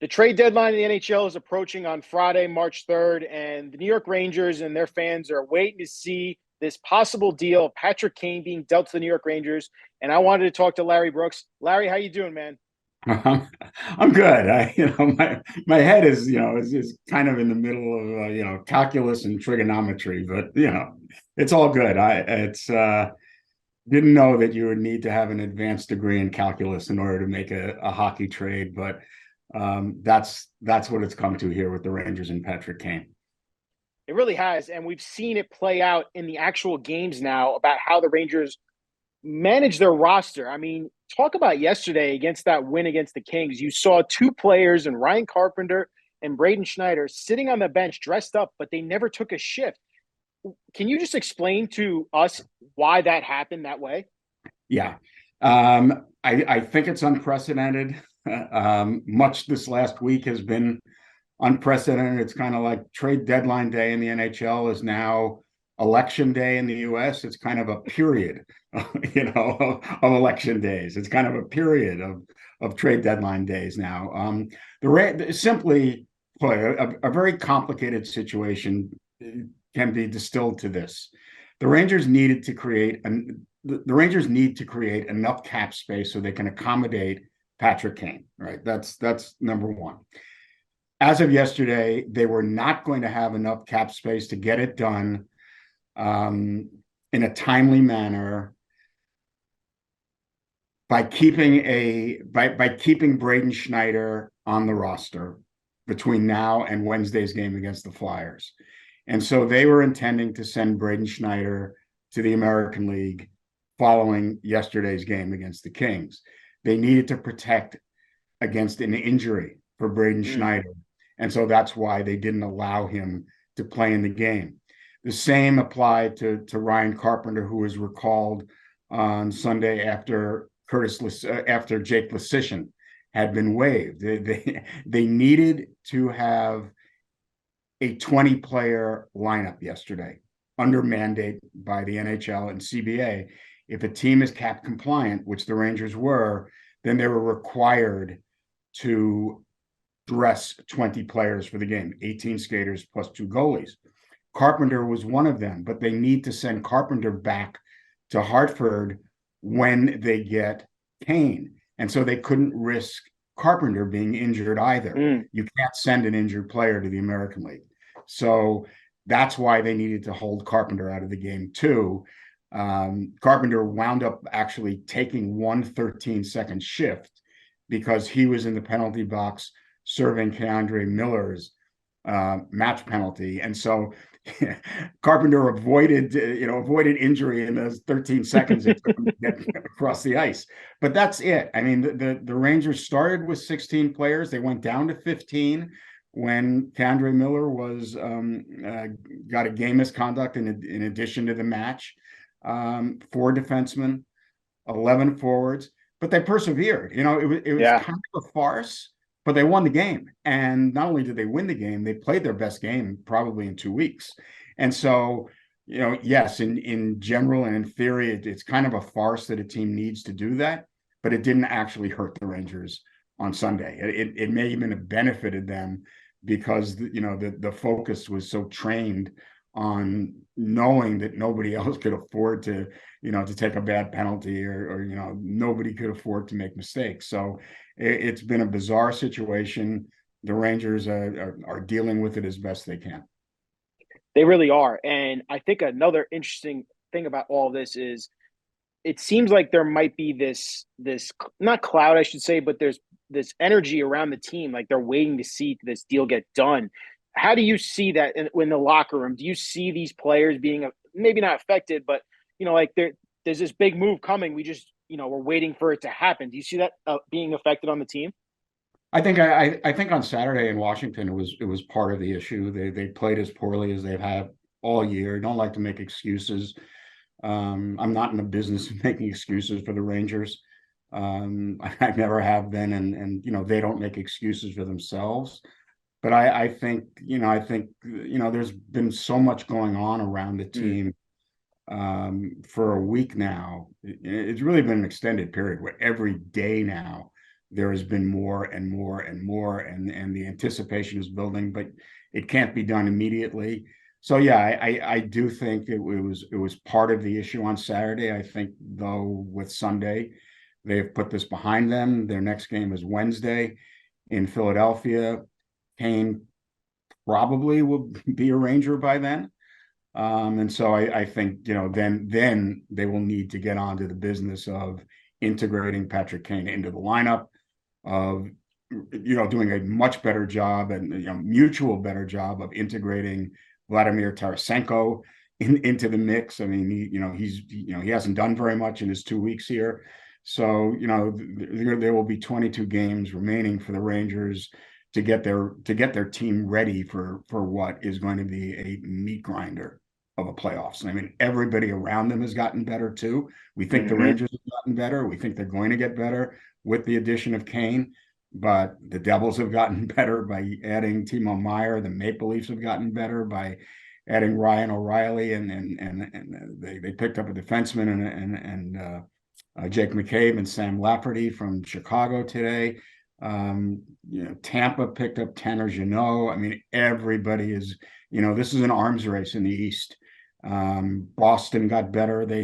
The trade deadline in the NHL is approaching on Friday, March 3rd, and the New York Rangers and their fans are waiting to see this possible deal of Patrick Kane being dealt to the New York Rangers. And I wanted to talk to Larry Brooks. Larry, how you doing, man? I'm good. My head is kind of in the middle of calculus and trigonometry, but it's all good. I it's didn't know that you would need to have an advanced degree in calculus in order to make a hockey trade, but that's what it's come to here with the Rangers and Patrick Kane. It really has. And we've seen it play out in the actual games now about how the Rangers manage their roster. I mean, talk about yesterday against that win against the Kings. You saw two players in Ryan Carpenter and Braden Schneider sitting on the bench dressed up, but they never took a shift. Can you just explain to us why that happened that way? Yeah, I think it's unprecedented. Much this last week has been unprecedented. It's kind of like trade deadline day in the NHL is now election day in the US. It's kind of a period, of election days. It's kind of a period of trade deadline days now. Simply put, a very complicated situation can be distilled to this: the Rangers needed to create the Rangers need to create enough cap space so they can accommodate Patrick Kane. Right, that's number one. As of yesterday, they were not going to have enough cap space to get it done in a timely manner by keeping Braden Schneider on the roster between now and Wednesday's game against the Flyers. And so they were intending to send Braden Schneider to the American League following yesterday's game against the Kings. They needed to protect against an injury for Braden Schneider. And so that's why they didn't allow him to play in the game. The same applied to Ryan Carpenter, who was recalled on Sunday after Jake Leschyshyn had been waived. They needed to have a 20-player lineup yesterday under mandate by the NHL and CBA. If a team is cap compliant, which the Rangers were, then they were required to dress 20 players for the game, 18 skaters plus two goalies. Carpenter was one of them, but they need to send Carpenter back to Hartford when they get Kane. And so they couldn't risk Carpenter being injured either. You can't send an injured player to the American League. So that's why they needed to hold Carpenter out of the game too. Carpenter wound up actually taking one 13-second shift because he was in the penalty box serving K'Andre Miller's match penalty. And so Carpenter avoided injury in those 13 seconds it took him to get across the ice. But that's it. I mean, the Rangers started with 16 players. They went down to 15 when K'Andre Miller was got a game misconduct in addition to the match. 4 defensemen, 11 forwards, but they persevered. It was kind of a farce, but they won the game. And not only did they win the game, they played their best game probably in 2 weeks. And so, yes, in general and in theory, it's kind of a farce that a team needs to do that, but it didn't actually hurt the Rangers on Sunday. It may even have benefited them because, the focus was so trained on knowing that nobody else could afford to take a bad penalty or nobody could afford to make mistakes. So it's been a bizarre situation. The Rangers are dealing with it as best they can. They really are. And I think another interesting thing about all this is it seems like there might be this not cloud, I should say, but there's this energy around the team, like they're waiting to see this deal get done. How do you see that in the locker room? Do you see these players being maybe not affected, but like there's this big move coming? We just we're waiting for it to happen. Do you see that being affected on the team? I think on Saturday in Washington it was part of the issue. They played as poorly as they've had all year. I don't like to make excuses. I'm not in the business of making excuses for the Rangers. I never have been, and they don't make excuses for themselves. But I think there's been so much going on around the team for a week now. It's really been an extended period where every day now there has been more and more and more, and the anticipation is building, but it can't be done immediately. So yeah, I do think it was part of the issue on Saturday. I think though with Sunday, they've put this behind them. Their next game is Wednesday in Philadelphia. Kane probably will be a Ranger by then. And so I think, then they will need to get on to the business of integrating Patrick Kane into the lineup, of doing a much better job and mutual better job of integrating Vladimir Tarasenko into the mix. I mean, he hasn't done very much in his 2 weeks here. So, there will be 22 games remaining for the Rangers to get their team ready for what is going to be a meat grinder of a playoffs. I mean, everybody around them has gotten better too. We think the Rangers have gotten better. We think they're going to get better with the addition of Kane, but the Devils have gotten better by adding Timo Meier. The Maple Leafs have gotten better by adding Ryan O'Reilly, and they picked up a defenseman and Jake McCabe and Sam Lafferty from Chicago today. Tampa picked up Tanner Jeannot. I mean, everybody is, this is an arms race in the East. Boston got better. They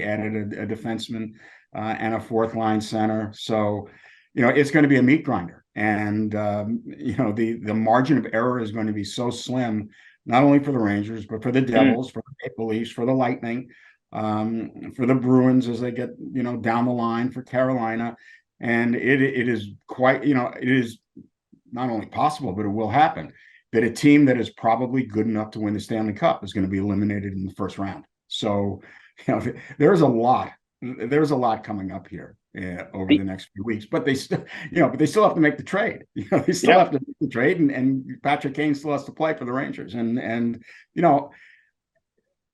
added a defenseman and a fourth line center. So, it's going to be a meat grinder. And, the margin of error is going to be so slim, not only for the Rangers, but for the Devils, for the Maple Leafs, for the Lightning, for the Bruins as they get, down the line, for Carolina. And it is quite, it is not only possible, but it will happen that a team that is probably good enough to win the Stanley Cup is going to be eliminated in the first round. So, there's a lot coming up here over the next few weeks, but they still have to make the trade. They still have to make the trade, and Patrick Kane still has to play for the Rangers. And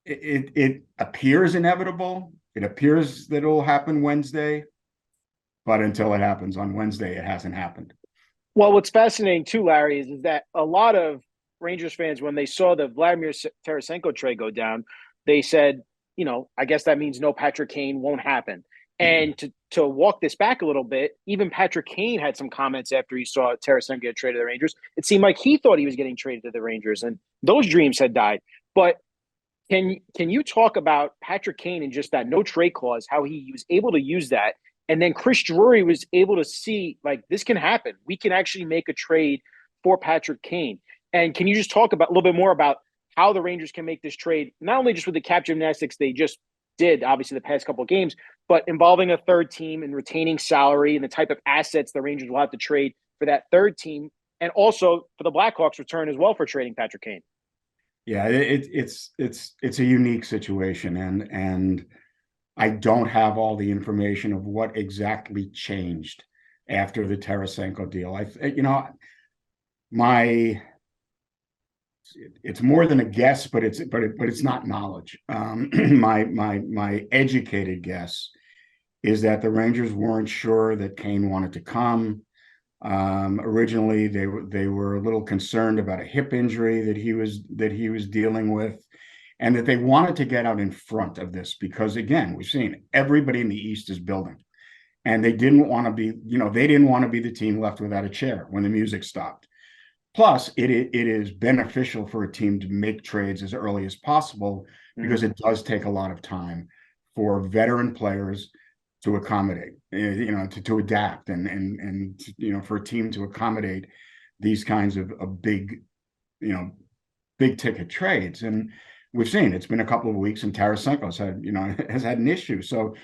it appears inevitable. It appears that it'll happen Wednesday. But until it happens on Wednesday, it hasn't happened. Well, what's fascinating too, Larry, is that a lot of Rangers fans, when they saw the Vladimir Tarasenko trade go down, they said, I guess that means no Patrick Kane won't happen. And to walk this back a little bit, even Patrick Kane had some comments after he saw Tarasenko get traded to the Rangers. It seemed like he thought he was getting traded to the Rangers, and those dreams had died. But can you talk about Patrick Kane and just that no trade clause, how he was able to use that? And then Chris Drury was able to see, like, this can happen. We can actually make a trade for Patrick Kane. And can you just talk about a little bit more about how the Rangers can make this trade, not only just with the cap gymnastics they just did, obviously, the past couple of games, but involving a third team and retaining salary and the type of assets the Rangers will have to trade for that third team, and also for the Blackhawks return as well for trading Patrick Kane. Yeah, it's a unique situation, and I don't have all the information of what exactly changed after the Tarasenko deal. It's more than a guess, but it's not knowledge. My educated guess is that the Rangers weren't sure that Kane wanted to come. Originally, they were a little concerned about a hip injury that he was dealing with, and that they wanted to get out in front of this because, again, we've seen everybody in the East is building, and they didn't want to be the team left without a chair when the music stopped. Plus, it is beneficial for a team to make trades as early as possible because it does take a lot of time for veteran players to accommodate, to adapt, and for a team to accommodate these kinds of big ticket trades. And we've seen it's been a couple of weeks, and Tarasenko's has had an issue. So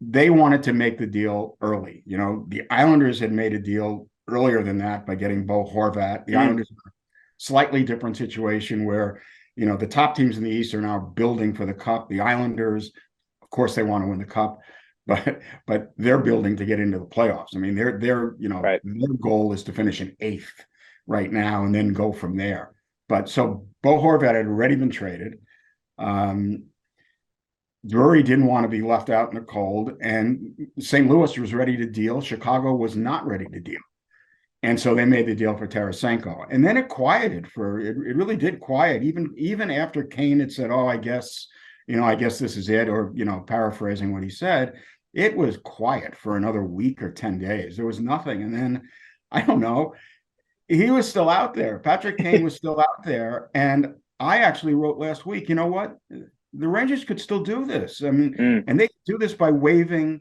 they wanted to make the deal early. The Islanders had made a deal earlier than that by getting Bo Horvat. The Islanders are a slightly different situation where, the top teams in the East are now building for the Cup. The Islanders, of course, they want to win the Cup, but they're building to get into the playoffs. I mean, their goal is to finish in 8th right now and then go from there. But so Bo Horvat had already been traded. Drury didn't want to be left out in the cold, and St. Louis was ready to deal. Chicago was not ready to deal. And so they made the deal for Tarasenko. And then it quieted it really did quiet. Even after Kane had said, I guess this is it, or, paraphrasing what he said, it was quiet for another week or 10 days. There was nothing. And then I don't know, he was still out there. Patrick Kane was still out there. And I actually wrote last week, you know what? The Rangers could still do this. I mean, Mm, and they could do this by waiving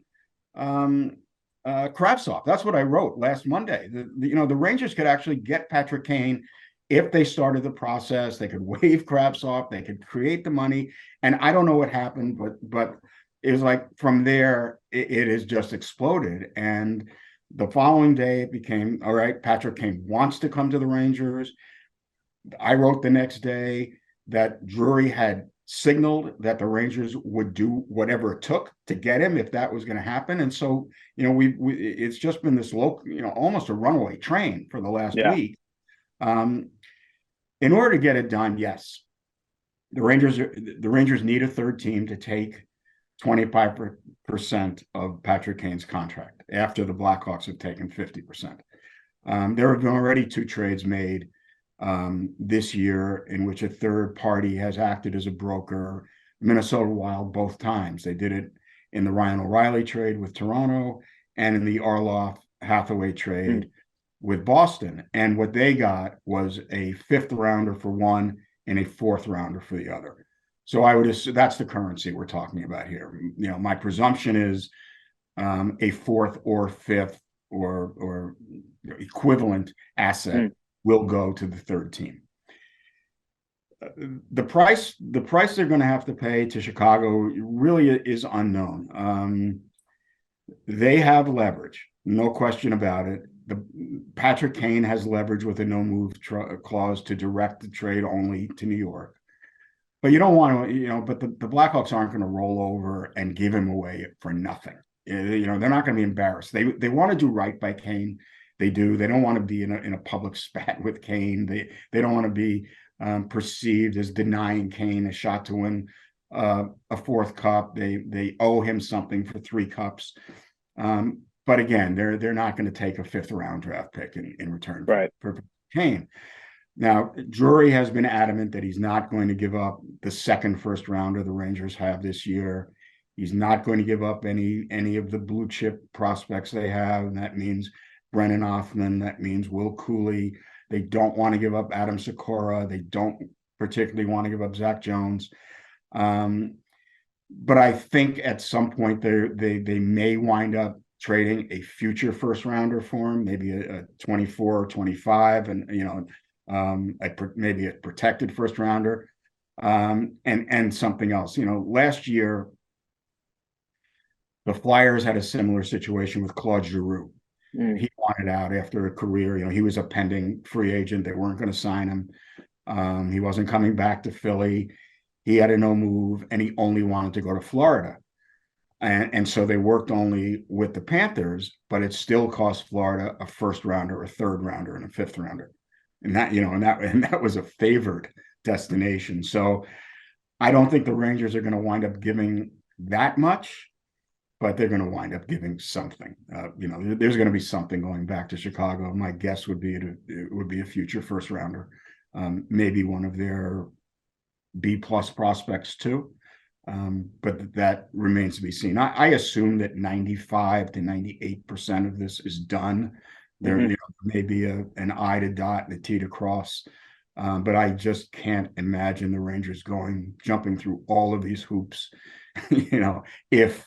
Kravtsov. That's what I wrote last Monday. The Rangers could actually get Patrick Kane if they started the process. They could waive Kravtsov. They could create the money. And I don't know what happened, but it was like from there, it has just exploded. And the following day, it became all right. Patrick Kane wants to come to the Rangers. I wrote the next day that Drury had signaled that the Rangers would do whatever it took to get him if that was going to happen. And so, it's just been this local, almost a runaway train for the last yeah. week. In order to get it done, yes, the Rangers need a third team to take 25% of Patrick Kane's contract after the Blackhawks have taken 50%. There have been already 2 trades made this year in which a third party has acted as a broker. Minnesota Wild both times. They did it in the Ryan O'Reilly trade with Toronto and in the Orlov Hathaway trade with Boston. And what they got was a 5th rounder for one and a 4th rounder for the other. So I would assume that's the currency we're talking about here. My presumption is a 4th or 5th or equivalent asset will go to the third team. The price they're going to have to pay to Chicago really is unknown. They have leverage, no question about it. Patrick Kane has leverage with a no move clause to direct the trade only to New York. But you don't want to, but the Blackhawks aren't going to roll over and give him away for nothing. They're not going to be embarrassed. They want to do right by Kane. They do. They don't want to be in a public spat with Kane. They don't want to be perceived as denying Kane a shot to win a 4th cup. They owe him something for 3 cups. But again, they're not going to take a 5th round draft pick in return for Kane. Now, Drury has been adamant that he's not going to give up the 2nd first rounder the Rangers have this year. He's not going to give up any of the blue chip prospects they have. And that means Brennan Othman. That means Will Cooley. They don't want to give up Adam Sikora. They don't particularly want to give up Zach Jones. But I think at some point they may wind up trading a future first rounder for him, maybe a 24 or 25, and maybe a protected first rounder, and something else. Last year the Flyers had a similar situation with Claude Giroux. He wanted out after a career. He was a pending free agent. They weren't going to sign him. He wasn't coming back to Philly. He had a no move, and he only wanted to go to Florida. And so they worked only with the Panthers, but it still cost Florida a 1st rounder, a 3rd rounder, and a 5th rounder. And that was a favored destination. So I don't think the Rangers are going to wind up giving that much, but they're going to wind up giving something. There's going to be something going back to Chicago. My guess would be it would be a future first rounder, maybe one of their B+ prospects too. But that remains to be seen. I assume that 95 to 98% of this is done. There may be an I to dot and a T to cross, but I just can't imagine the Rangers jumping through all of these hoops, if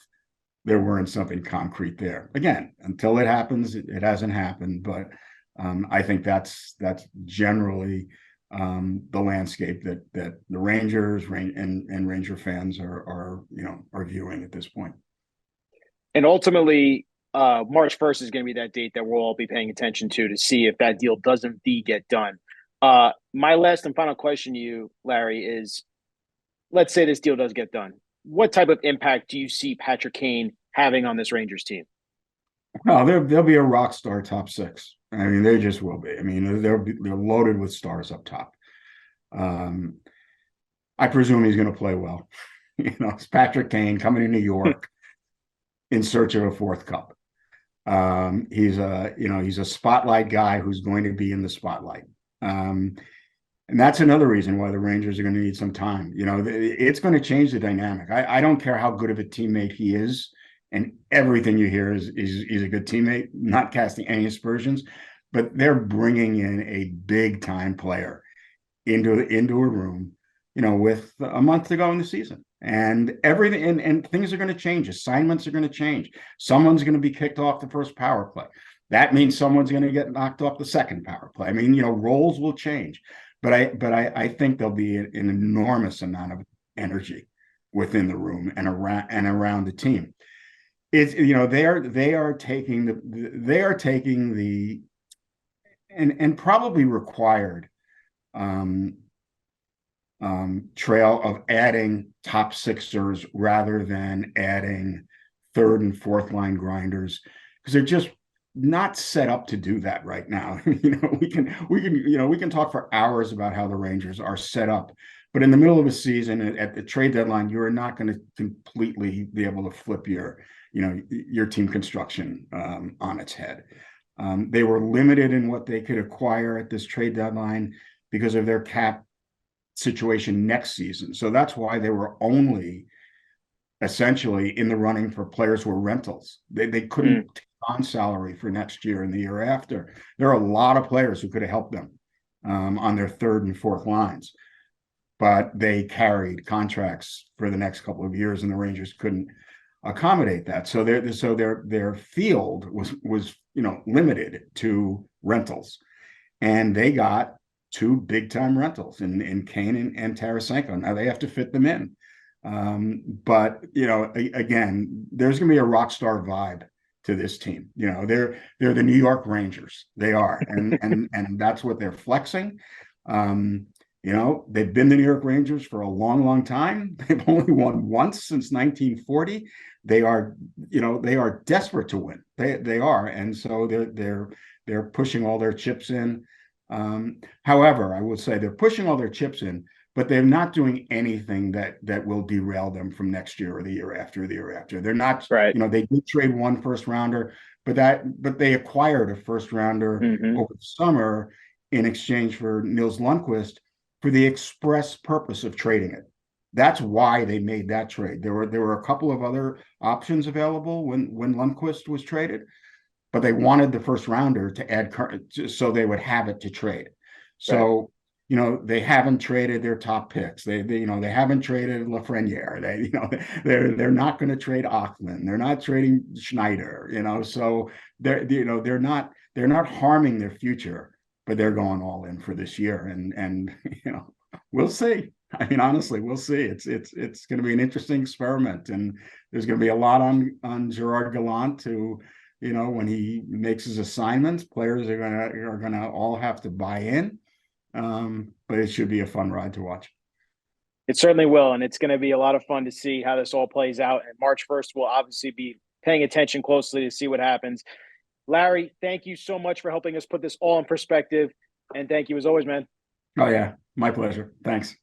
there weren't something concrete there. Again, until it happens, it hasn't happened. But I think that's generally the landscape that the Rangers and Ranger fans are viewing at this point. And ultimately, March 1st is going to be that date that we'll all be paying attention to see if that deal does indeed get done. My last and final question to you, Larry, is let's say this deal does get done. What type of impact do you see Patrick Kane having on this Rangers team? Well, they'll be a rock star top 6. I mean, they just will be. I mean, they're loaded with stars up top. I presume he's going to play well. It's Patrick Kane coming to New York in search of a 4th cup. He's a spotlight guy who's going to be in the spotlight. And that's another reason why the Rangers are going to need some time. It's going to change the dynamic. I don't care how good of a teammate he is and everything you hear is he's a good teammate, not casting any aspersions, but they're bringing in a big time player into a room, with a month to go in the season. And everything and things are going to change. Assignments are going to change. Someone's going to be kicked off the first power play. That means someone's going to get knocked off the second power play. I mean, roles will change. But I think there'll be an enormous amount of energy within the room and around the team. It's they are taking the and probably required um, trail of adding top sixers rather than adding third and fourth line grinders, because they're just not set up to do that right now. We can talk for hours about how the Rangers are set up, but in the middle of a season at the trade deadline, you are not going to completely be able to flip your team construction on its head. They were limited in what they could acquire at this trade deadline because of their cap situation next season. So that's why they were only essentially in the running for players who were rentals. They couldn't take on salary for next year and the year after. There are a lot of players who could have helped them on their third and fourth lines, but they carried contracts for the next couple of years, and the Rangers couldn't accommodate that. So their field was limited to rentals, and they got two big time rentals in Kane and Tarasenko. Now they have to fit them in. But again, there's going to be a rock star vibe to this team. They're the New York Rangers. They are, and that's what they're flexing. They've been the New York Rangers for a long, long time. They've only won once since 1940. They are desperate to win. They are, and so they're pushing all their chips in. However, I would say they're pushing all their chips in, but they're not doing anything that will derail them from next year or the year after or the year after. They're not, Right. They did trade one first rounder, but they acquired a first rounder over the summer in exchange for Nils Lundkvist for the express purpose of trading it. That's why they made that trade. There were a couple of other options available when Lundkvist was traded, but they wanted the first rounder to add so they would have it to trade. So, they haven't traded their top picks. They haven't traded Lafreniere. They're not going to trade Auckland. They're not trading Schneider. So they're not harming their future, but they're going all in for this year. And we'll see. I mean, honestly, we'll see. It's going to be an interesting experiment, and there's going to be a lot on Gerard Gallant to. When he makes his assignments, players are gonna all have to buy in. But it should be a fun ride to watch. It certainly will, and it's going to be a lot of fun to see how this all plays out. And March 1st, we'll obviously be paying attention closely to see what happens. Larry, thank you so much for helping us put this all in perspective, and thank you as always, man. Oh yeah, my pleasure. Thanks.